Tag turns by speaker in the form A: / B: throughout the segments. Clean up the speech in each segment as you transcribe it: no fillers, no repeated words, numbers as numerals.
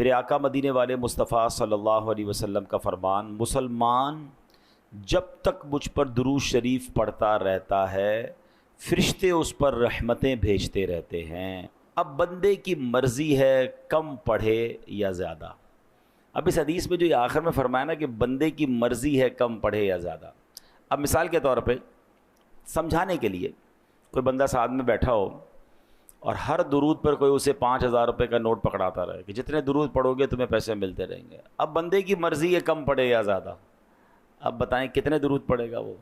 A: میرے آقا مدینے والے مصطفیٰ صلی اللہ علیہ وسلم کا فرمان، مسلمان جب تک مجھ پر درود شریف پڑھتا رہتا ہے فرشتے اس پر رحمتیں بھیجتے رہتے ہیں۔ اب بندے کی مرضی ہے کم پڑھے یا زیادہ۔ اب اس حدیث میں جو یہ آخر میں فرمایا نا کہ بندے کی مرضی ہے کم پڑھے یا زیادہ، اب مثال کے طور پہ سمجھانے کے لیے کوئی بندہ ساتھ میں بیٹھا ہو اور ہر درود پر کوئی اسے 5,000 روپے کا نوٹ پکڑاتا رہے کہ جتنے درود پڑھو گے تمہیں پیسے ملتے رہیں گے۔ اب بندے کی مرضی ہے کم پڑھے یا زیادہ، اب بتائیں کتنے درود پڑھے گا وہ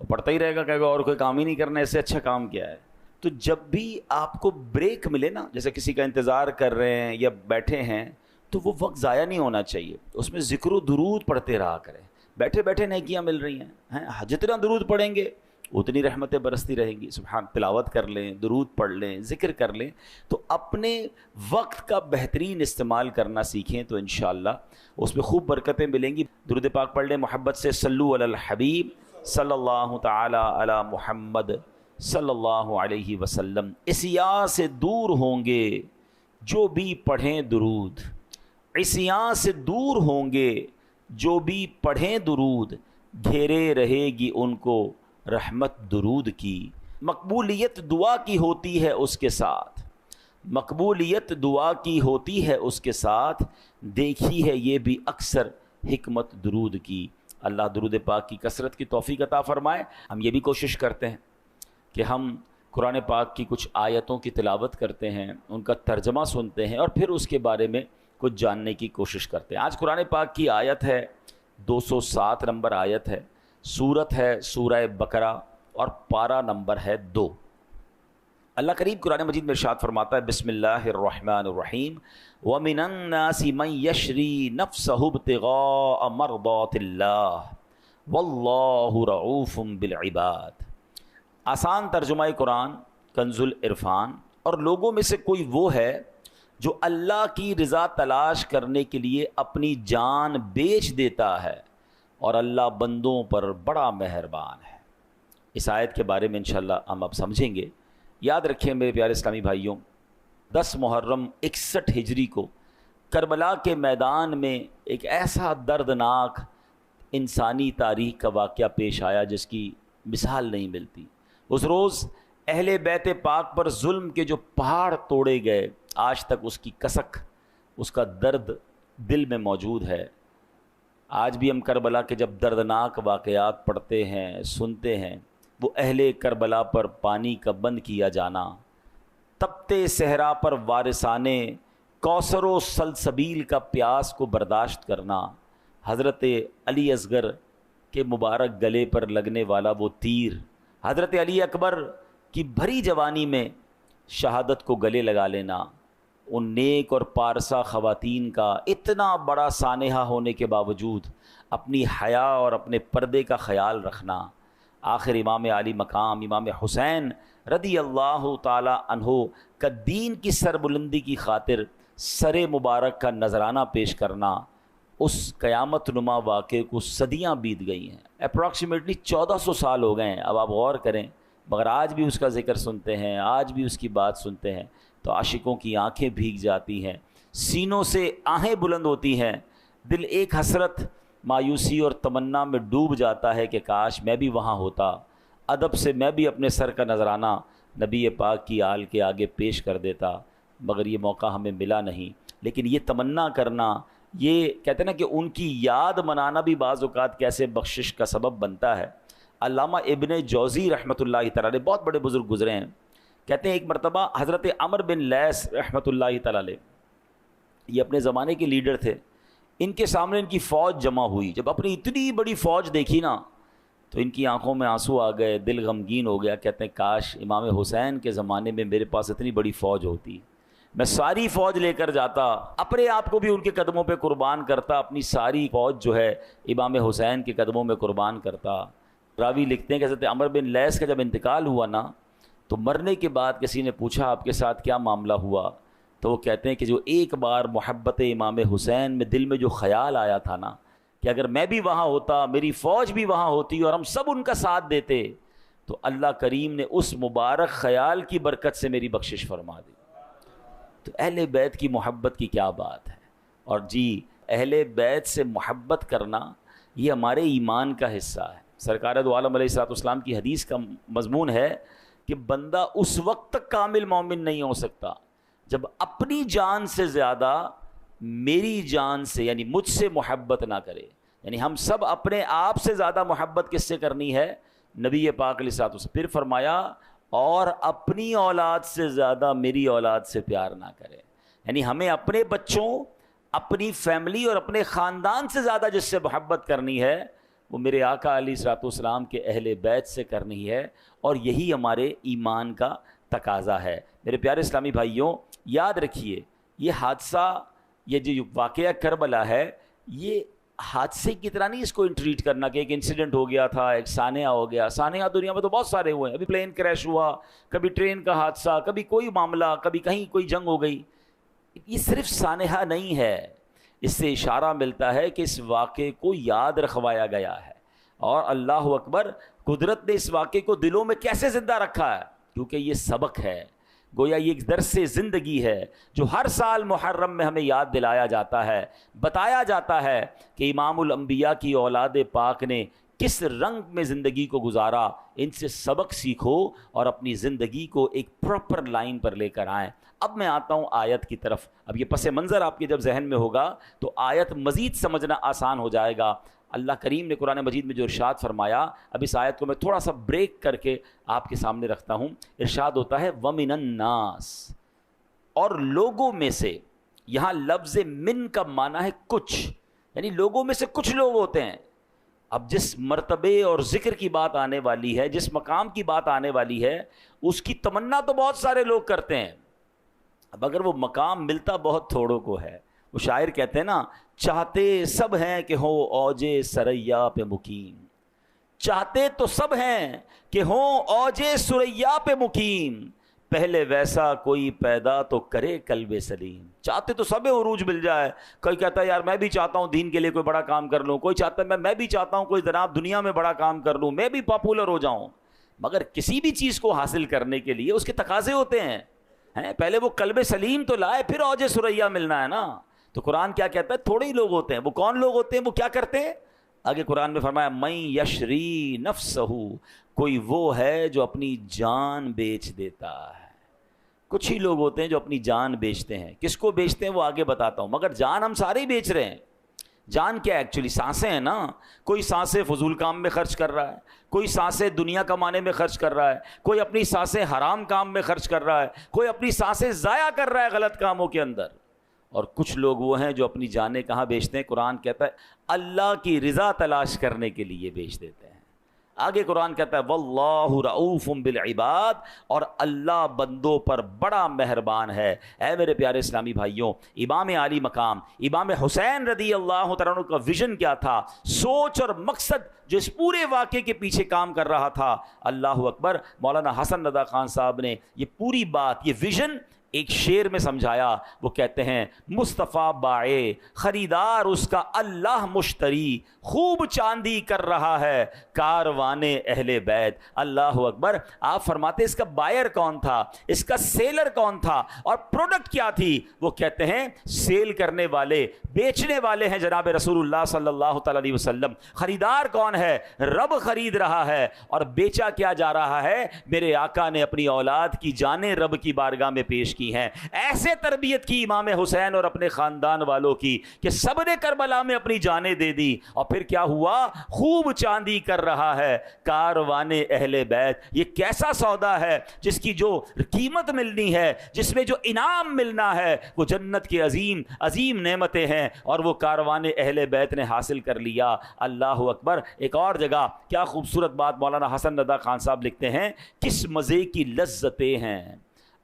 A: پڑھتا ہی رہے گا، کہے گا اور کوئی کام ہی نہیں کرنا، اس سے اچھا کام کیا ہے۔ تو جب بھی آپ کو بریک ملے نا، جیسے کسی کا انتظار کر رہے ہیں یا بیٹھے ہیں، تو وہ وقت ضائع نہیں ہونا چاہیے، اس میں ذکر و درود پڑھتے رہا کریں۔ بیٹھے بیٹھے نیکیاں مل رہی ہیں، جتنا درود پڑھیں گے اتنی رحمتیں برستی رہیں گی۔ سبحان، تلاوت کر لیں، درود پڑھ لیں، ذکر کر لیں، تو اپنے وقت کا بہترین استعمال کرنا سیکھیں تو انشاءاللہ اس میں خوب برکتیں ملیں گی۔ درود پاک پڑھ لیں، محبت سے صلو علی الحبیب صلی اللہ تعالی علی محمد صلی اللہ علیہ وسلم۔ عصیاں سے دور ہوں گے جو بھی پڑھیں درود، عصیاں سے دور ہوں گے جو بھی پڑھیں درود، گھیرے رہے گی ان کو رحمت درود کی۔ مقبولیت دعا کی ہوتی ہے اس کے ساتھ، مقبولیت دعا کی ہوتی ہے اس کے ساتھ، دیکھی ہے یہ بھی اکثر حکمت درود کی۔ اللہ درود پاک کی کثرت کی توفیق عطا فرمائے۔ ہم یہ بھی کوشش کرتے ہیں کہ ہم قرآن پاک کی کچھ آیتوں کی تلاوت کرتے ہیں، ان کا ترجمہ سنتے ہیں اور پھر اس کے بارے میں کچھ جاننے کی کوشش کرتے ہیں۔ آج قرآن پاک کی آیت ہے 207 نمبر آیت ہے، سورت ہے سورہ بقرہ اور پارہ نمبر ہے 2۔ اللہ کریم قرآن مجید میں ارشاد فرماتا ہے، بسم اللہ الرحمن الرحیم، وَمِنَ النَّاسِ مَن يَشْرِي نَفْسَهُ ابْتِغَاءَ مَرْضَاتِ اللَّهِ وَاللَّهُ رَءُوفٌ بِالْعِبَادِ۔ آسان ترجمہ قرآن کنز العرفان، اور لوگوں میں سے کوئی وہ ہے جو اللہ کی رضا تلاش کرنے کے لیے اپنی جان بیچ دیتا ہے، اور اللہ بندوں پر بڑا مہربان ہے۔ اس آیت کے بارے میں انشاءاللہ ہم اب سمجھیں گے۔ یاد رکھیں میرے پیارے اسلامی بھائیوں، 10 محرم 61 ہجری کو کربلا کے میدان میں ایک ایسا دردناک انسانی تاریخ کا واقعہ پیش آیا جس کی مثال نہیں ملتی۔ اس روز اہل بیت پاک پر ظلم کے جو پہاڑ توڑے گئے، آج تک اس کی کسک، اس کا درد دل میں موجود ہے۔ آج بھی ہم کربلا کے جب دردناک واقعات پڑھتے ہیں، سنتے ہیں، وہ اہل کربلا پر پانی کا بند کیا جانا، تپتے صحرا پر وارثانے کوثر و سلسبیل کا پیاس کو برداشت کرنا، حضرت علی اصغر کے مبارک گلے پر لگنے والا وہ تیر، حضرت علی اکبر کی بھری جوانی میں شہادت کو گلے لگا لینا، ان نیک اور پارسا خواتین کا اتنا بڑا سانحہ ہونے کے باوجود اپنی حیا اور اپنے پردے کا خیال رکھنا، آخر امام علی مقام امام حسین رضی اللہ تعالی عنہ کا دین کی سربلندی کی خاطر سر مبارک کا نذرانہ پیش کرنا، اس قیامت نما واقعے کو صدیاں بیت گئی ہیں، اپروکسیمیٹلی 1400 سال ہو گئے ہیں۔ اب آپ غور کریں، مگر آج بھی اس کا ذکر سنتے ہیں، آج بھی اس کی بات سنتے ہیں تو عاشقوں کی آنکھیں بھیگ جاتی ہیں، سینوں سے آہیں بلند ہوتی ہیں، دل ایک حسرت، مایوسی اور تمنا میں ڈوب جاتا ہے کہ کاش میں بھی وہاں ہوتا، ادب سے میں بھی اپنے سر کا نذرانہ نبی پاک کی آل کے آگے پیش کر دیتا، مگر یہ موقع ہمیں ملا نہیں۔ لیکن یہ تمنا کرنا، یہ کہتے ہیں نا کہ ان کی یاد منانا بھی بعض اوقات کیسے بخشش کا سبب بنتا ہے۔ علامہ ابن جوزی رحمۃ اللہ تعالی علیہ، بہت بڑے بزرگ گزرے ہیں، کہتے ہیں ایک مرتبہ حضرت عمر بن لیث رحمۃ اللہ تعالی علیہ، یہ اپنے زمانے کے لیڈر تھے، ان کے سامنے ان کی فوج جمع ہوئی، جب اپنی اتنی بڑی فوج دیکھی نا تو ان کی آنکھوں میں آنسو آ گئے، دل غمگین ہو گیا، کہتے ہیں کاش امام حسین کے زمانے میں میرے پاس اتنی بڑی فوج ہوتی، میں ساری فوج لے کر جاتا، اپنے آپ کو بھی ان کے قدموں پہ قربان کرتا، اپنی ساری فوج جو ہے امام حسین کے قدموں میں قربان کرتا۔ راوی لکھتے ہیں کہ حضرت عمر بن لیث کا جب انتقال ہوا نا تو مرنے کے بعد کسی نے پوچھا آپ کے ساتھ کیا معاملہ ہوا، تو وہ کہتے ہیں کہ جو ایک بار محبت امام حسین میں دل میں جو خیال آیا تھا نا کہ اگر میں بھی وہاں ہوتا، میری فوج بھی وہاں ہوتی اور ہم سب ان کا ساتھ دیتے، تو اللہ کریم نے اس مبارک خیال کی برکت سے میری بخشش فرما دی۔ تو اہل بیت کی محبت کی کیا بات ہے، اور جی اہل بیت سے محبت کرنا یہ ہمارے ایمان کا حصہ ہے. سرکار دو عالم علیہ الصلوۃ والسلام کی حدیث کا مضمون ہے کہ بندہ اس وقت تک کامل مومن نہیں ہو سکتا جب اپنی جان سے زیادہ میری جان سے یعنی مجھ سے محبت نہ کرے. یعنی ہم سب اپنے آپ سے زیادہ محبت کس سے کرنی ہے؟ نبی پاک علیہ الصلوۃ والسلام. پھر فرمایا اور اپنی اولاد سے زیادہ میری اولاد سے پیار نہ کرے. یعنی ہمیں اپنے بچوں، اپنی فیملی اور اپنے خاندان سے زیادہ جس سے محبت کرنی ہے وہ میرے آقا علیہ الصلوۃ والسلام کے اہل بیت سے کرنی ہے، اور یہی ہمارے ایمان کا تقاضا ہے. میرے پیارے اسلامی بھائیوں، یاد رکھیے یہ حادثہ، یہ جو واقعہ کربلا ہے، یہ حادثے کی طرح نہیں اس کو انٹریٹ کرنا کہ ایک انسیڈنٹ ہو گیا تھا، ایک سانحہ ہو گیا. سانحہ دنیا میں تو بہت سارے ہوئے ہیں. ابھی پلین کریش ہوا، کبھی ٹرین کا حادثہ، کبھی کوئی معاملہ، کبھی کہیں کوئی جنگ ہو گئی. یہ صرف سانحہ نہیں ہے، اس سے اشارہ ملتا ہے کہ اس واقعے کو یاد رکھوایا گیا ہے. اور اللہ اکبر، قدرت نے اس واقعے کو دلوں میں کیسے زندہ رکھا ہے؟ کیونکہ یہ سبق ہے، گویا یہ ایک درس زندگی ہے جو ہر سال محرم میں ہمیں یاد دلایا جاتا ہے، بتایا جاتا ہے کہ امام الانبیاء کی اولاد پاک نے کس رنگ میں زندگی کو گزارا. ان سے سبق سیکھو اور اپنی زندگی کو ایک پراپر لائن پر لے کر آئیں. اب میں آتا ہوں آیت کی طرف. اب یہ پس منظر آپ کے جب ذہن میں ہوگا تو آیت مزید سمجھنا آسان ہو جائے گا. اللہ کریم نے قرآن مجید میں جو ارشاد فرمایا، اب اس آیت کو میں تھوڑا سا بریک کر کے آپ کے سامنے رکھتا ہوں. ارشاد ہوتا ہے وَمِنَ النَّاسِ، اور لوگوں میں سے. یہاں لفظ من کا معنی ہے کچھ، یعنی لوگوں میں سے کچھ لوگ ہوتے ہیں. اب جس مرتبے اور ذکر کی بات آنے والی ہے، جس مقام کی بات آنے والی ہے، اس کی تمنا تو بہت سارے لوگ کرتے ہیں. اب اگر وہ مقام ملتا بہت تھوڑوں کو ہے. وہ شاعر کہتے ہیں نا، چاہتے سب ہیں کہ ہوں اوجے سریا پہ مقیم. چاہتے تو سب ہیں کہ ہوں اوجے سریا پہ مقیم، پہلے ویسا کوئی پیدا تو کرے قلب سلیم. چاہتے تو سب عروج مل جائے. کوئی کہتا ہے یار میں بھی چاہتا ہوں دین کے لیے کوئی بڑا کام کر لوں، کوئی چاہتا ہے میں بھی چاہتا ہوں کوئی جناب دنیا میں بڑا کام کر لوں، میں بھی پاپولر ہو جاؤں. مگر کسی بھی چیز کو حاصل کرنے کے لیے اس کے تقاضے ہوتے ہیں. پہلے وہ قلب سلیم تو لائے، پھر اوج سریا ملنا ہے نا. تو قرآن کیا کہتا ہے؟ تھوڑے ہی لوگ ہوتے ہیں. وہ کون لوگ ہوتے ہیں؟ وہ کیا کرتے ہیں؟ آگے قرآن میں فرمایا من یشری نفسہ، کوئی وہ ہے جو اپنی جان بیچ دیتا ہے. کچھ ہی لوگ ہوتے ہیں جو اپنی جان بیچتے ہیں. کس کو بیچتے ہیں وہ آگے بتاتا ہوں، مگر جان ہم سارے ہی بیچ رہے ہیں. جان کیا ہے ایکچولی؟ سانسیں ہیں نا. کوئی سانسیں فضول کام میں خرچ کر رہا ہے، کوئی سانسیں دنیا کمانے میں خرچ کر رہا ہے، کوئی اپنی سانسیں حرام کام میں خرچ کر رہا ہے، کوئی اپنی سانسیں ضائع کر رہا ہے غلط کاموں کے اندر. اور کچھ لوگ وہ ہیں جو اپنی جانیں کہاں بیچتے ہیں؟ قرآن کہتا ہے اللہ کی رضا تلاش کرنے کے لیے بیچ دیتے ہیں. آگے قرآن کہتا ہے واللہ رؤوف بالعباد، اور اللہ بندوں پر بڑا مہربان ہے. اے میرے پیارے اسلامی بھائیوں، امام عالی مقام امام حسین رضی اللہ تعالیٰ عنہ کا ویژن کیا تھا، سوچ اور مقصد جو اس پورے واقعے کے پیچھے کام کر رہا تھا. اللہ اکبر. مولانا حسن رضا خان صاحب نے یہ پوری بات، یہ ویژن ایک شعر میں سمجھایا. وہ کہتے ہیں مصطفیٰ بائے خریدار اس کا اللہ مشتری، خوب چاندی کر رہا ہے کاروان اہل بیت. اللہ اکبر. آپ فرماتے اس کا بائر کون تھا، اس کا سیلر کون تھا، اور پروڈکٹ کیا تھی؟ وہ کہتے ہیں سیل کرنے والے، بیچنے والے ہیں جناب رسول اللہ صلی اللہ تعالی علیہ وسلم. خریدار کون ہے؟ رب خرید رہا ہے. اور بیچا کیا جا رہا ہے؟ میرے آقا نے اپنی اولاد کی جانیں رب کی بارگاہ میں پیش کی ہیں. ایسے تربیت کی امام حسین اور اپنے خاندان والوں کی کہ سب نے کربلا میں اپنی جانیں دے دی. اور پھر کیا ہوا؟ خوب چاندی کر رہا ہے کاروان اہل بیت. یہ کیسا سودا ہے جس کی جو قیمت ملنی ہے، جس میں جو انعام ملنا ہے، وہ جنت کی عظیم عظیم نعمتیں ہیں، اور وہ کاروان اہل بیت نے حاصل کر لیا. اللہ اکبر. ایک اور جگہ کیا خوبصورت بات مولانا حسن رضا خان صاحب لکھتے ہیں، کس مزے کی لذتیں ہیں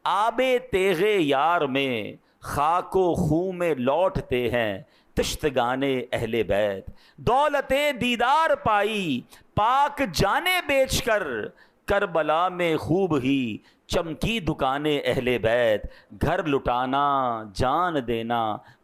A: آب تیغ یار میں، خاک و خون میں لوٹتے ہیں تشتگانے اہل بیت. دولت دیدار پائی پاک جانے بیچ کر، کربلا میں خوب ہی چمکی دکانیں اہل بیت. گھر لٹانا جان دینا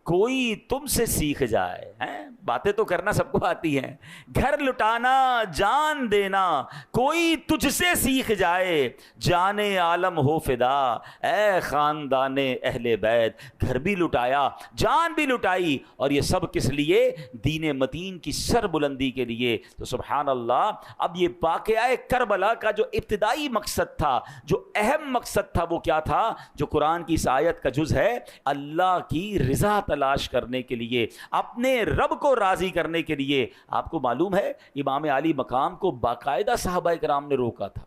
A: کوئی تم سے سیکھ جائے. ہیں باتیں تو کرنا سب کو آتی ہیں. گھر لٹانا جان دینا کوئی تجھ سے سیکھ جائے, جان عالم ہو فدا اے خاندان اہل بیت. گھر بھی لٹایا, جان بھی لٹائی, اور یہ سب کس لیے؟ دین متین کی سر بلندی کے لیے. تو سبحان اللہ, اب یہ واقعہ کربلا کا جو ابتدائی مقصد تھا, جو اہم مقصد تھا, وہ کیا تھا؟ جو قرآن کی اس آیت کا جز ہے, اللہ کی رضا تلاش کرنے کے لیے, اپنے رب کو راضی کرنے کے لیے. آپ کو معلوم ہے امام علی مقام کو باقاعدہ صحابہ کرام نے روکا تھا,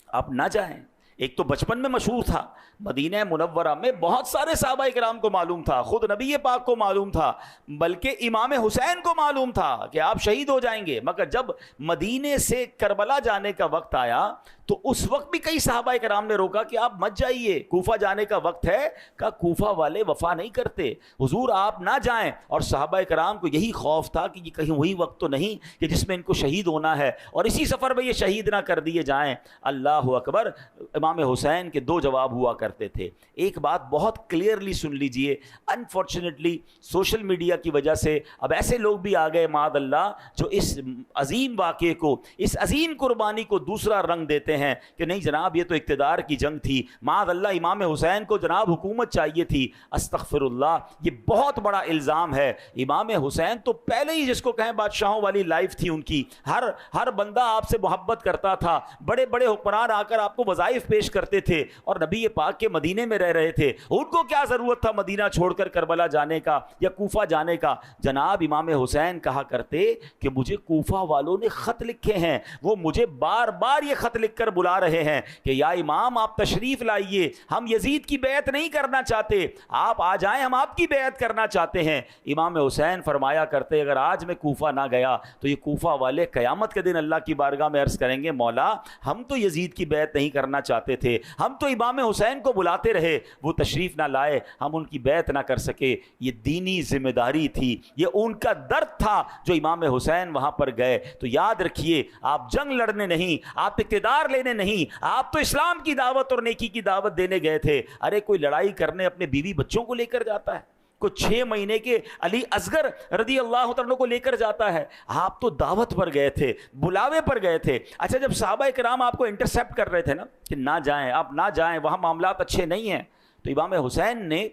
A: آپ نہ جائیں. ایک تو بچپن میں مشہور تھا, مدینہ منورہ میں بہت سارے صحابہ کرام کو معلوم تھا, خود نبی پاک کو معلوم تھا, بلکہ امام حسین کو معلوم تھا کہ آپ شہید ہو جائیں گے. مگر جب مدینے سے کربلا جانے کا وقت آیا تو اس وقت بھی کئی صحابہ کرام نے روکا کہ آپ مت جائیے, کوفہ جانے کا وقت ہے. کہا کوفہ والے وفا نہیں کرتے, حضور آپ نہ جائیں. اور صحابہ کرام کو یہی خوف تھا کہ یہ کہیں وہی وقت تو نہیں کہ جس میں ان کو شہید ہونا ہے, اور اسی سفر میں یہ شہید نہ کر دیے جائیں. اللہ اکبر. امام حسین کے دو جواب ہوا کرتے تھے. ایک بات بہت کلیئرلی سن لیجئے, انفارچونیٹلی سوشل میڈیا کی وجہ سے اب ایسے لوگ بھی آ گئے معاذ اللہ, جو اس عظیم واقعے کو, اس عظیم قربانی کو دوسرا رنگ دیتے ہیں کہ نہیں جناب یہ تو اقتدار کی جنگ تھی, معاذ اللہ امام حسین کو جناب حکومت چاہیے تھی. استغفر اللہ, یہ بہت بڑا الزام ہے. امام حسین تو پہلے ہی جس کو کہیں بادشاہوں والی لائف تھی ان کی, ہر بندہ آپ سے محبت کرتا تھا, بڑے بڑے حکمران آ کر آپ کو وظائف پیش کرتے تھے, اور نبی پاک کے مدینے میں رہ رہے تھے. ان کو کیا ضرورت تھا مدینہ چھوڑ کر کربلا جانے کا یا کوفہ جانے کا؟ جناب امام حسین کہا کرتے کہ مجھے کوفہ والوں نے خط لکھے ہیں, وہ مجھے بار بار یہ خط لکھ کر بلا رہے ہیں کہ یا امام آپ تشریف لائیے, ہم یزید کی بیعت نہیں کرنا چاہتے, آپ آ جائیں, ہم آپ کی بیعت کرنا چاہتے ہیں. امام حسین فرمایا کرتے اگر آج میں کوفہ نہ گیا تو یہ کوفہ والے قیامت کے دن اللہ کی بارگاہ میں عرض کریں گے مولا ہم تو یزید کی بیعت نہیں کرنا چاہتے تھے, ہم تو امام حسین کو بلاتے رہے, وہ تشریف نہ لائے, ہم ان کی بیعت نہ کر سکے. یہ دینی ذمہ داری تھی, یہ ان کا درد تھا جو امام حسین وہاں پر گئے. تو یاد رکھیے, آپ جنگ لڑنے نہیں, آپ اقتدار لینے نہیں, آپ تو اسلام کی دعوت اور نیکی کی دعوت دینے گئے تھے. ارے کوئی لڑائی کرنے اپنے بیوی بچوں کو لے کر جاتا ہے, کوئی 6 مہینے کے علی اصغر رضی اللہ عنہ کو لے کر جاتا ہے. آپ تو دعوت پر گئے تھے, بلاوے پر گئے تھے. اچھا جب صحابہ کرام آپ کو انٹرسیپٹ کر رہے تھے نا کہ نہ جائیں, آپ نہ جائیں, وہاں معاملات اچھے نہیں ہیں, تو امام حسین نے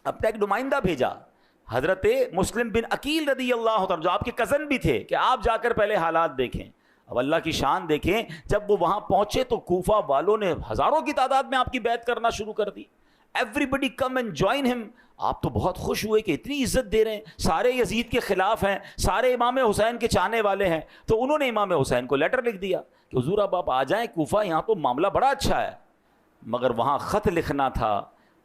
A: اپنا ایک نمائندہ بھیجا, حضرت مسلم بن عقیل رضی اللہ عنہ, جو آپ کے کزن بھی تھے, کہ آپ جا کر پہلے حالات دیکھیں. اب اللہ کی شان دیکھیں, جب وہ وہاں پہنچے تو کوفہ والوں نے ہزاروں کی تعداد میں آپ کی بیعت کرنا شروع کر دی. ایوریبڈی کم اینڈ جوائن ہم. آپ تو بہت خوش ہوئے کہ اتنی عزت دے رہے ہیں, سارے یزید کے خلاف ہیں, سارے امام حسین کے چاہنے والے ہیں. تو انہوں نے امام حسین کو لیٹر لکھ دیا کہ حضور اب آپ آ جائیں کوفہ, یہاں تو معاملہ بڑا اچھا ہے. مگر وہاں خط لکھنا تھا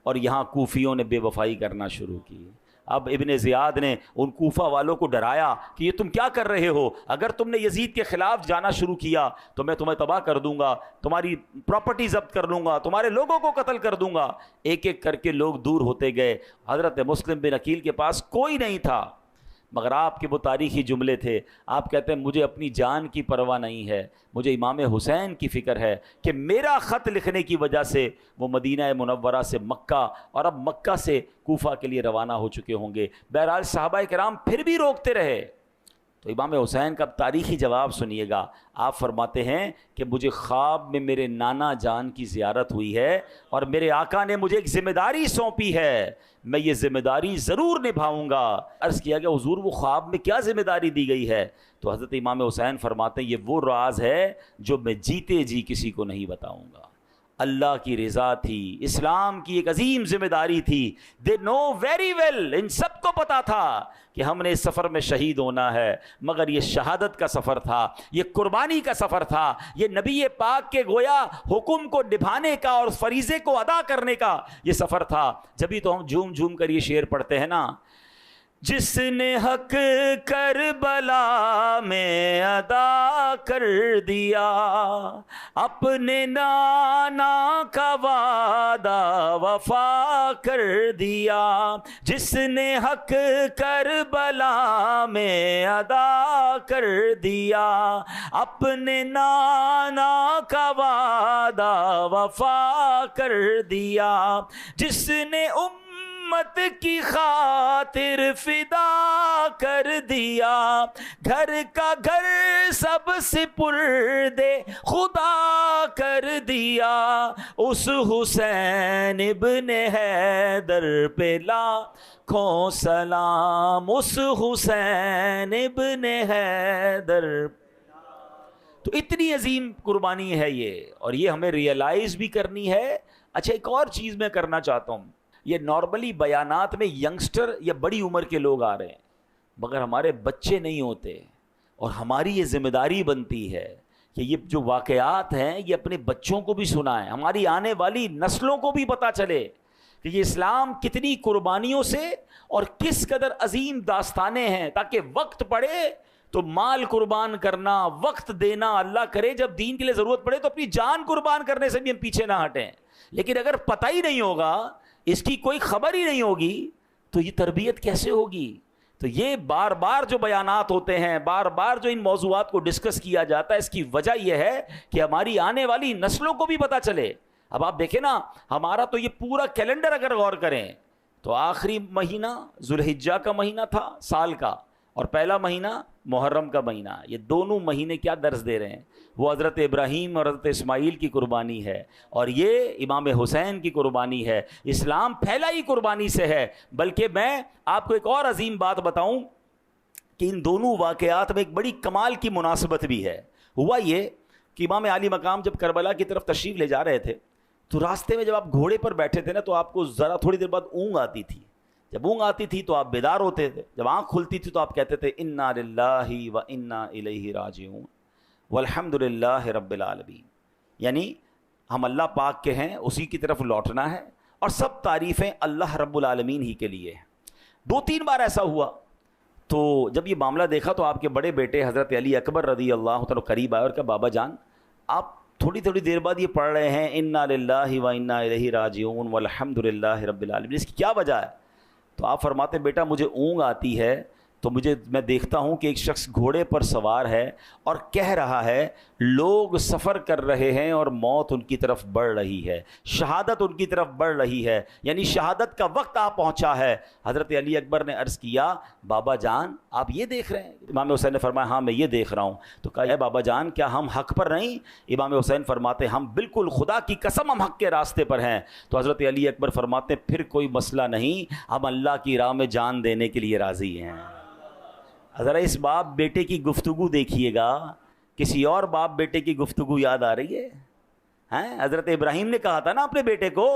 A: اور یہاں کوفیوں نے بے وفائی کرنا شروع کی. اب ابن زیاد نے ان کوفہ والوں کو ڈرایا کہ یہ تم کیا کر رہے ہو, اگر تم نے یزید کے خلاف جانا شروع کیا تو میں تمہیں تباہ کر دوں گا, تمہاری پراپرٹی ضبط کر لوں گا, تمہارے لوگوں کو قتل کر دوں گا. ایک ایک کر کے لوگ دور ہوتے گئے. حضرت مسلم بن عقیل کے پاس کوئی نہیں تھا, مگر آپ کے وہ تاریخی جملے تھے. آپ کہتے ہیں مجھے اپنی جان کی پرواہ نہیں ہے, مجھے امام حسین کی فکر ہے کہ میرا خط لکھنے کی وجہ سے وہ مدینہ منورہ سے مکہ اور اب مکہ سے کوفہ کے لیے روانہ ہو چکے ہوں گے. بہرحال صحابہ کرام پھر بھی روکتے رہے. تو امام حسین کا تاریخی جواب سنیے گا. آپ فرماتے ہیں کہ مجھے خواب میں میرے نانا جان کی زیارت ہوئی ہے اور میرے آقا نے مجھے ایک ذمہ داری سونپی ہے, میں یہ ذمہ داری ضرور نبھاؤں گا. عرض کیا کہ حضور وہ خواب میں کیا ذمہ داری دی گئی ہے؟ تو حضرت امام حسین فرماتے ہیں یہ وہ راز ہے جو میں جیتے جی کسی کو نہیں بتاؤں گا. اللہ کی رضا تھی, اسلام کی ایک عظیم ذمہ داری تھی. دے نو ویری ویل, ان سب کو پتا تھا کہ ہم نے اس سفر میں شہید ہونا ہے, مگر یہ شہادت کا سفر تھا, یہ قربانی کا سفر تھا, یہ نبی پاک کے گویا حکم کو نبھانے کا اور فریضے کو ادا کرنے کا یہ سفر تھا. جبھی تو ہم جھوم جھوم کر یہ شعر پڑھتے ہیں نا, جس نے حق کربلا میں ادا کر دیا, اپنے نانا کا وعدہ وفا کر دیا. جس نے حق کربلا میں ادا کر دیا, اپنے نانا کا وعدہ وفا کر دیا. جس نے امت کی خاطر فدا کر دیا، گھر کا گھر سب سپرد خدا کر دیا، اس حسین ابن حیدر پہ لاکھوں سلام، اس حسین ابن حیدر۔ تو اتنی عظیم قربانی ہے یہ، اور یہ ہمیں ریئلائز بھی کرنی ہے۔ اچھا ایک اور چیز میں کرنا چاہتا ہوں، یہ نارملی بیانات میں ینگسٹر یا بڑی عمر کے لوگ آ رہے ہیں، مگر ہمارے بچے نہیں ہوتے، اور ہماری یہ ذمہ داری بنتی ہے کہ یہ جو واقعات ہیں یہ اپنے بچوں کو بھی سنائیں، ہماری آنے والی نسلوں کو بھی پتہ چلے کہ یہ اسلام کتنی قربانیوں سے اور کس قدر عظیم داستانیں ہیں، تاکہ وقت پڑے تو مال قربان کرنا، وقت دینا، اللہ کرے جب دین کے لیے ضرورت پڑے تو اپنی جان قربان کرنے سے بھی ہم پیچھے نہ ہٹیں۔ لیکن اگر پتہ ہی نہیں ہوگا، اس کی کوئی خبر ہی نہیں ہوگی، تو یہ تربیت کیسے ہوگی؟ تو یہ بار بار جو بیانات ہوتے ہیں، بار بار جو ان موضوعات کو ڈسکس کیا جاتا ہے، اس کی وجہ یہ ہے کہ ہماری آنے والی نسلوں کو بھی پتہ چلے۔ اب آپ دیکھیں نا، ہمارا تو یہ پورا کیلنڈر اگر غور کریں تو آخری مہینہ ذوالحجہ کا مہینہ تھا سال کا، اور پہلا مہینہ محرم کا مہینہ، یہ دونوں مہینے کیا درس دے رہے ہیں؟ وہ حضرت ابراہیم اور حضرت اسماعیل کی قربانی ہے، اور یہ امام حسین کی قربانی ہے۔ اسلام پھیلا ہی قربانی سے ہے۔ بلکہ میں آپ کو ایک اور عظیم بات بتاؤں کہ ان دونوں واقعات میں ایک بڑی کمال کی مناسبت بھی ہے۔ ہوا یہ کہ امام عالی مقام جب کربلا کی طرف تشریف لے جا رہے تھے تو راستے میں جب آپ گھوڑے پر بیٹھے تھے نا تو آپ کو ذرا تھوڑی دیر بعد اونگ آتی تھی۔ جب اونگ آتی تھی تو آپ بیدار ہوتے تھے، جب آنکھ کھلتی تھی تو آپ کہتے تھے انا للہ و انا الیہ راجعون والحمد للہ رب العالمین، یعنی ہم اللہ پاک کے ہیں، اسی کی طرف لوٹنا ہے، اور سب تعریفیں اللہ رب العالمین ہی کے لیے ہیں۔ 2-3 بار ایسا ہوا تو جب یہ معاملہ دیکھا تو آپ کے بڑے بیٹے حضرت علی اکبر رضی اللہ تعالیٰ قریب آئے اور کہا بابا جان آپ تھوڑی دیر بعد یہ پڑھ رہے ہیں انا للہ و انا الیہ راجعون والحمد للہ رب العالمین، اس کی کیا وجہ ہے؟ تو آپ فرماتے ہیں بیٹا مجھے اونگ آتی ہے تو میں دیکھتا ہوں کہ ایک شخص گھوڑے پر سوار ہے اور کہہ رہا ہے لوگ سفر کر رہے ہیں اور موت ان کی طرف بڑھ رہی ہے، شہادت ان کی طرف بڑھ رہی ہے، یعنی شہادت کا وقت آ پہنچا ہے۔ حضرت علی اکبر نے عرض کیا بابا جان آپ یہ دیکھ رہے ہیں؟ امام حسین نے فرمایا ہاں میں یہ دیکھ رہا ہوں۔ تو کہا اے بابا جان کیا ہم حق پر نہیں؟ امام حسین فرماتے ہم بالکل خدا کی قسم ہم حق کے راستے پر ہیں۔ تو حضرت علی اکبر فرماتے پھر کوئی مسئلہ نہیں، ہم اللہ کی راہ میں جان دینے کے لیے راضی ہیں۔ ذرا اس باپ بیٹے کی گفتگو دیکھیے گا، کسی اور باپ بیٹے کی گفتگو یاد آ رہی ہے؟ حضرت ابراہیم نے کہا تھا نا اپنے بیٹے کو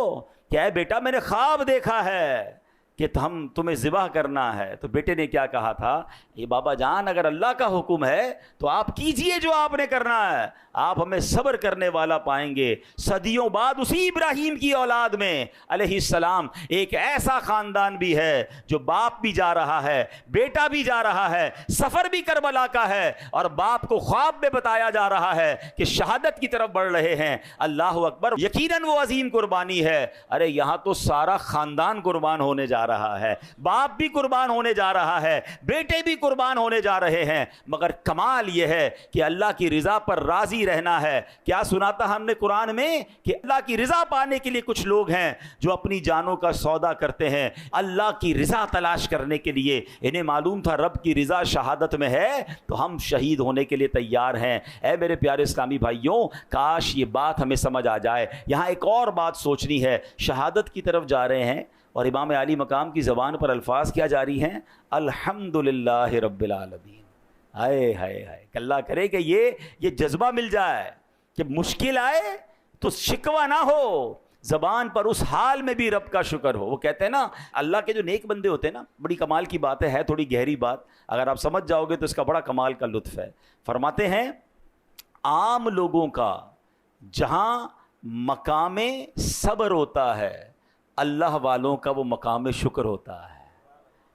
A: کہ اے بیٹا میں نے خواب دیکھا ہے کہ تمہیں ذبح کرنا ہے۔ تو بیٹے نے کیا کہا تھا؟ یہ بابا جان اگر اللہ کا حکم ہے تو آپ کیجئے جو آپ نے کرنا ہے، آپ ہمیں صبر کرنے والا پائیں گے۔ صدیوں بعد اسی ابراہیم کی اولاد میں علیہ السلام ایک ایسا خاندان بھی ہے جو باپ بھی جا رہا ہے، بیٹا بھی جا رہا ہے، سفر بھی کربلا کا ہے، اور باپ کو خواب میں بتایا جا رہا ہے کہ شہادت کی طرف بڑھ رہے ہیں۔ اللہ اکبر، یقیناً وہ عظیم قربانی ہے۔ ارے یہاں تو سارا خاندان قربان ہونے جا رہا ہے، باپ بھی قربان ہونے جا رہا ہے، بیٹے بھی قربان ہونے جا رہے ہیں، مگر کمال یہ ہے کہ اللہ کی رضا پر راضی رہنا ہے۔ کیا سنا تھا ہم نے قرآن میں کہ اللہ کی رضا پانے کے لیے کچھ لوگ ہیں جو اپنی جانوں کا سودا کرتے ہیں اللہ کی رضا تلاش کرنے کے لیے۔ انہیں معلوم تھا رب کی رضا شہادت میں ہے تو ہم شہید ہونے کے لیے تیار ہیں۔ اے میرے پیارے اسلامی بھائیوں، کاش یہ بات ہمیں سمجھ آ جائے۔ یہاں ایک اور بات سوچنی ہے، شہادت کی طرف جا رہے ہیں اور امام علی مقام کی زبان پر الفاظ کیا جاری ہیں؟ الحمدللہ رب العالمین۔ ہائے ہائے ہائے، اللہ کرے کہ یہ جذبہ مل جائے کہ مشکل آئے تو شکوہ نہ ہو، زبان پر اس حال میں بھی رب کا شکر ہو۔ وہ کہتے ہیں نا اللہ کے جو نیک بندے ہوتے ہیں نا، بڑی کمال کی بات ہے تھوڑی گہری بات، اگر آپ سمجھ جاؤ گے تو اس کا بڑا کمال کا لطف ہے۔ فرماتے ہیں عام لوگوں کا جہاں مقام صبر ہوتا ہے، اللہ والوں کا وہ مقام شکر ہوتا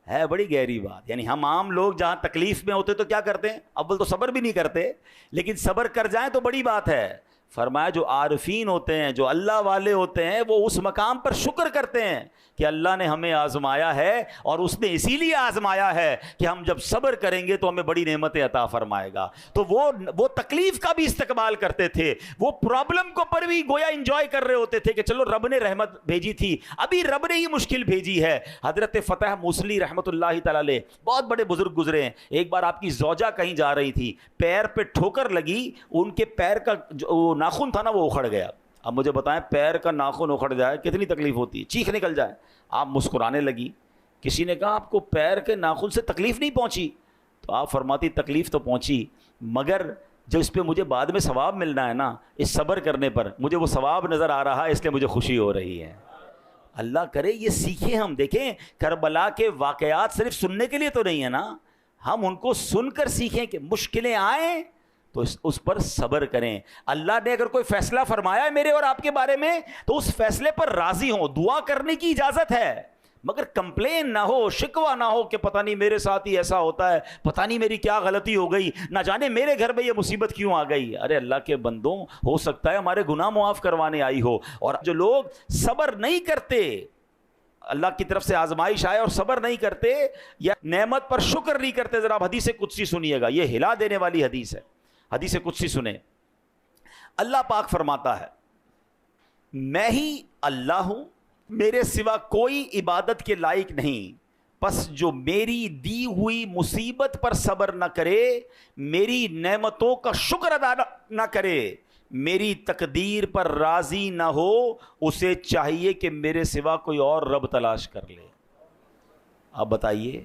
A: ہے بڑی گہری بات۔ یعنی ہم عام لوگ جہاں تکلیف میں ہوتے تو کیا کرتے ہیں؟ اول تو صبر بھی نہیں کرتے، لیکن صبر کر جائیں تو بڑی بات ہے۔ فرمایا جو عارفین ہوتے ہیں, جو اللہ والے ہوتے ہیں, وہ اس مقام پر شکر کرتے ہیں کہ اللہ نے ہمیں آزمایا ہے, اور اس نے اسی لیے آزمایا ہے کہ ہم جب صبر کریں گے تو ہمیں بڑی نعمتیں عطا فرمائے گا. تو وہ تکلیف کا بھی استقبال کرتے تھے, وہ پرابلم کو پر بھی گویا انجوائے کر رہے ہوتے تھے کہ چلو رب نے رحمت بھیجی تھی, ابھی رب نے ہی مشکل بھیجی ہے. حضرت فتح موصلی رحمۃ اللہ تعالی علیہ بہت بڑے بزرگ گزرے ہیں. ایک بار آپ کی زوجہ کہیں جا رہی تھی, پیر پہ ٹھوکر لگی, ان کے پیر کا جو ناخن تھا نا وہ اکھڑ گیا. اب مجھے بتائیں پیر کا ناخن اکھڑ جائے کتنی تکلیف ہوتی ہے, چیخ نکل جائے. آپ مسکرانے لگی. کسی نے کہا آپ کو پیر کے ناخن سے تکلیف نہیں پہنچی؟ تو آپ فرماتی تکلیف تو پہنچی, مگر جو اس پہ مجھے بعد میں ثواب ملنا ہے نا, اس صبر کرنے پر مجھے وہ ثواب نظر آ رہا ہے, اس لیے مجھے خوشی ہو رہی ہے. اللہ کرے یہ سیکھیں ہم. دیکھیں کربلا کے واقعات صرف سننے کے لیے تو نہیں ہے نا, ہم ان کو سن کر سیکھیں کہ مشکلیں آئیں تو اس پر صبر کریں. اللہ نے اگر کوئی فیصلہ فرمایا ہے میرے اور آپ کے بارے میں تو اس فیصلے پر راضی ہوں, دعا کرنے کی اجازت ہے, مگر کمپلین نہ ہو, شکوہ نہ ہو کہ پتہ نہیں میرے ساتھ ہی ایسا ہوتا ہے, پتہ نہیں میری کیا غلطی ہو گئی, نہ جانے میرے گھر میں یہ مصیبت کیوں آ گئی. ارے اللہ کے بندوں, ہو سکتا ہے ہمارے گناہ معاف کروانے آئی ہو. اور جو لوگ صبر نہیں کرتے, اللہ کی طرف سے آزمائش آئے اور صبر نہیں کرتے یا نعمت پر شکر نہیں کرتے, ذرا حدیث قدسی سنیے گا, یہ ہلا دینے والی حدیث ہے. حدیث قدسی سنیں. اللہ پاک فرماتا ہے میں ہی اللہ ہوں, میرے سوا کوئی عبادت کے لائق نہیں, پس جو میری دی ہوئی مصیبت پر صبر نہ کرے, میری نعمتوں کا شکر ادا نہ کرے, میری تقدیر پر راضی نہ ہو, اسے چاہیے کہ میرے سوا کوئی اور رب تلاش کر لے. آپ بتائیے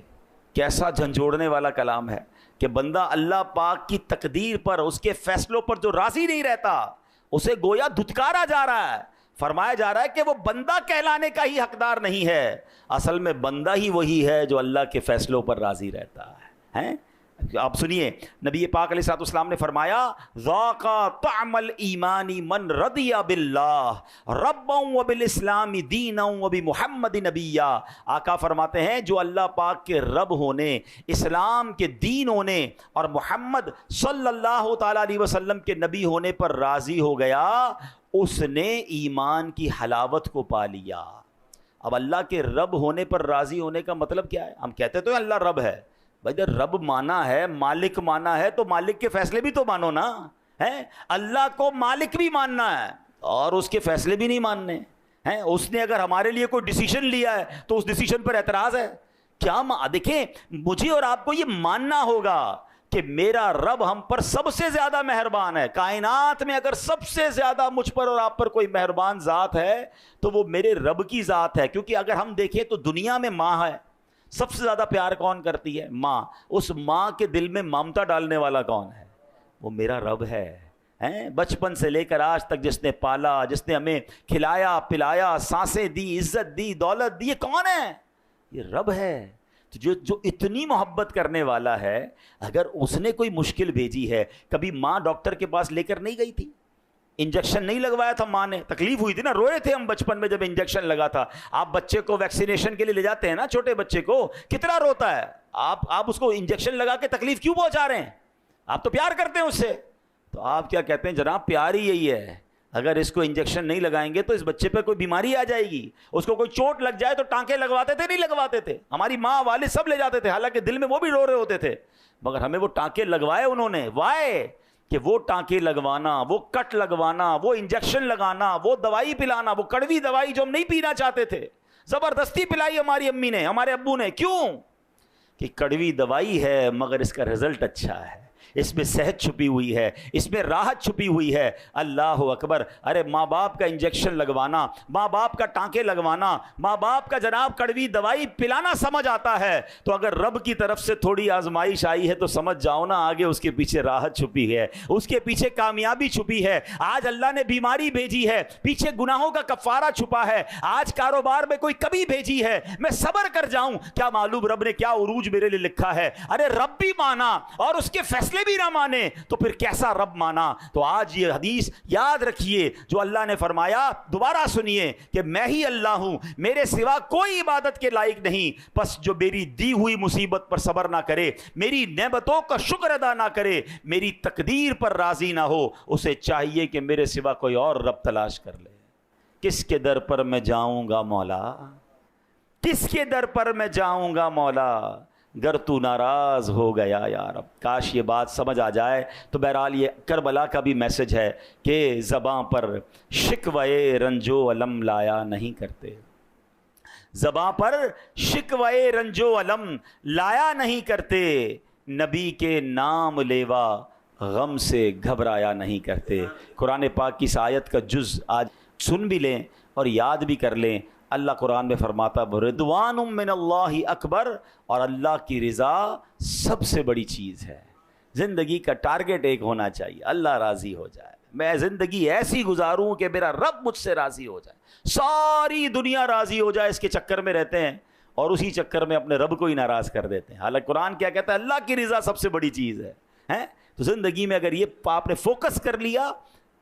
A: کیسا جھنجھوڑنے والا کلام ہے کہ بندہ اللہ پاک کی تقدیر پر, اس کے فیصلوں پر جو راضی نہیں رہتا, اسے گویا دھتکارا جا رہا ہے. فرمایا جا رہا ہے کہ وہ بندہ کہلانے کا ہی حقدار نہیں ہے, اصل میں بندہ ہی وہی ہے جو اللہ کے فیصلوں پر راضی رہتا ہے. آپ سنیے, نبی پاک علیہ الصلوۃ والسلام نے فرمایا ذاق طعم الایمان من رضی باللہ ربا وبالاسلام دینا وبمحمد نبیا. آقا فرماتے ہیں جو اللہ پاک کے رب ہونے, اسلام کے دین ہونے اور محمد صلی اللہ تعالی علیہ وسلم کے نبی ہونے پر راضی ہو گیا, اس نے ایمان کی حلاوت کو پا لیا. اب اللہ کے رب ہونے پر راضی ہونے کا مطلب کیا ہے؟ ہم کہتے تو ہیں اللہ رب ہے, بھائی جب رب مانا ہے, مالک مانا ہے, تو مالک کے فیصلے بھی تو مانو نا. اللہ کو مالک بھی ماننا ہے اور اس کے فیصلے بھی نہیں ماننے ہیں. اس نے اگر ہمارے لیے کوئی ڈیسیشن لیا ہے تو اس ڈیسیشن پر اعتراض ہے کیا؟ دیکھیں مجھے اور آپ کو یہ ماننا ہوگا کہ میرا رب ہم پر سب سے زیادہ مہربان ہے. کائنات میں اگر سب سے زیادہ مجھ پر اور آپ پر کوئی مہربان ذات ہے تو وہ میرے رب کی ذات ہے. کیونکہ اگر ہم دیکھیں تو دنیا میں ماں ہے, سب سے زیادہ پیار کون کرتی ہے؟ ماں. اس ماں کے دل میں ممتا ڈالنے والا کون ہے؟ وہ میرا رب ہے. بچپن سے لے کر آج تک جس نے پالا, جس نے ہمیں کھلایا پلایا, سانسیں دی, عزت دی, دولت دی, یہ کون ہے؟ یہ رب ہے. جو اتنی محبت کرنے والا ہے, اگر اس نے کوئی مشکل بھیجی ہے, کبھی ماں ڈاکٹر کے پاس لے کر نہیں گئی تھی؟ انجیکشن نہیں لگوایا تھا ماں نے, تکلیف ہوئی تھی نا, روئے تھے ہم بچپن میں جب انجیکشن لگا تھا. آپ بچے کو ویکسینیشن کے لیے لے جاتے ہیں نا, چھوٹے بچے کو, کتنا روتا ہے. آپ اس کو انجیکشن لگا کے تکلیف کیوں پہنچا رہے ہیں؟ آپ تو پیار کرتے ہیں اس سے. تو آپ کیا کہتے ہیں؟ جناب پیار ہی یہی ہے, اگر اس کو انجیکشن نہیں لگائیں گے تو اس بچے پہ کوئی بیماری آ جائے گی. اس کو کوئی چوٹ لگ جائے تو ٹانکے لگواتے تھے نہیں لگواتے تھے؟ ہماری ماں والد سب لے جاتے تھے, حالانکہ دل میں وہ بھی رو رہے ہوتے تھے, مگر ہمیں وہ ٹانکے لگوائے انہوں نے. وائے کہ وہ ٹانکے لگوانا, وہ کٹ لگوانا, وہ انجیکشن لگانا, وہ دوائی پلانا, وہ کڑوی دوائی جو ہم نہیں پینا چاہتے تھے, زبردستی پلائی ہماری امی نے, ہمارے ابو نے. کیوں؟ کہ کڑوی دوائی ہے مگر اس کا رزلٹ اچھا ہے, اس میں صحت چھپی ہوئی ہے, اس میں راحت چھپی ہوئی ہے. اللہ اکبر. ارے ماں باپ کا انجیکشن لگوانا, ماں باپ کا ٹانکے لگوانا, ماں باپ کا جناب کڑوی دوائی پلانا سمجھ آتا ہے, تو اگر رب کی طرف سے تھوڑی آزمائش آئی ہے تو سمجھ جاؤ نا آگے اس کے پیچھے راحت چھپی ہے, اس کے پیچھے کامیابی چھپی ہے. آج اللہ نے بیماری بھیجی ہے, پیچھے گناہوں کا کفارہ چھپا ہے. آج کاروبار میں کوئی کمی بھیجی ہے, میں صبر کر جاؤں, کیا معلوم رب نے کیا عروج میرے لیے لکھا ہے. ارے رب بھی مانا اور اس کے فیصلے فیصلے بھی نہ مانے تو پھر کیسا رب مانا؟ تو آج یہ حدیث یاد رکھیے جو اللہ نے فرمایا، دوبارہ سنیے کہ میں ہی اللہ ہوں، میرے سوا کوئی عبادت کے لائق نہیں، بس جو میری دی ہوئی مصیبت پر صبر نہ کرے، میری نعمتوں کا شکر ادا نہ کرے، میری تقدیر پر راضی نہ ہو، اسے چاہیے کہ میرے سوا کوئی اور رب تلاش کر لے۔ کس کے در پر میں جاؤں گا مولا، کس کے در پر میں جاؤں گا مولا، گر تو ناراض ہو گیا یا رب۔ کاش یہ بات سمجھ آ جائے۔ تو بہرحال یہ کربلا کا بھی میسج ہے کہ زباں پر شکوے رنجو علم لایا نہیں کرتے، زباں پر شکوے رنجو علم لایا نہیں کرتے، نبی کے نام لیوا غم سے گھبرایا نہیں کرتے۔ قرآن پاک کی اس آیت کا جز آج سن بھی لیں اور یاد بھی کر لیں۔ اللہ قرآن میں فرماتا رضوان من اللہ اکبر، اور اللہ کی رضا سب سے بڑی چیز ہے۔ زندگی کا ٹارگٹ ایک ہونا چاہیے، اللہ راضی ہو جائے، میں زندگی ایسی گزاروں کہ میرا رب مجھ سے راضی ہو جائے، ساری دنیا راضی ہو جائے، اس کے چکر میں رہتے ہیں اور اسی چکر میں اپنے رب کو ہی ناراض کر دیتے ہیں۔ حالانکہ قرآن کیا کہتا ہے؟ اللہ کی رضا سب سے بڑی چیز ہے۔ تو زندگی میں اگر یہ آپ نے فوکس کر لیا،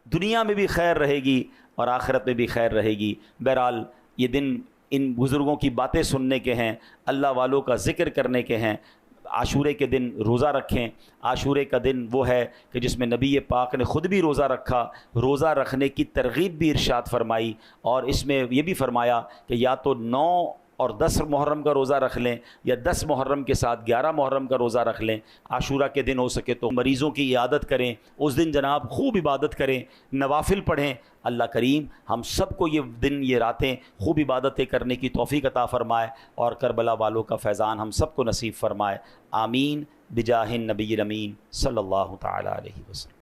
A: دنیا میں بھی خیر رہے گی اور آخرت میں بھی خیر رہے گی۔ بہرحال یہ دن ان بزرگوں کی باتیں سننے کے ہیں، اللہ والوں کا ذکر کرنے کے ہیں۔ عاشورے کے دن روزہ رکھیں۔ عاشورے کا دن وہ ہے کہ جس میں نبی پاک نے خود بھی روزہ رکھا، روزہ رکھنے کی ترغیب بھی ارشاد فرمائی، اور اس میں یہ بھی فرمایا کہ یا تو 9 اور 10 محرم کا روزہ رکھ لیں، یا 10 محرم کے ساتھ 11 محرم کا روزہ رکھ لیں۔ عاشورہ کے دن ہو سکے تو مریضوں کی عیادت کریں، اس دن جناب خوب عبادت کریں، نوافل پڑھیں۔ اللہ کریم ہم سب کو یہ دن، یہ راتیں خوب عبادتیں کرنے کی توفیق عطا فرمائے، اور کربلا والوں کا فیضان ہم سب کو نصیب فرمائے۔ آمین بجاہ النبی الامین صلی اللہ تعالی علیہ وسلم۔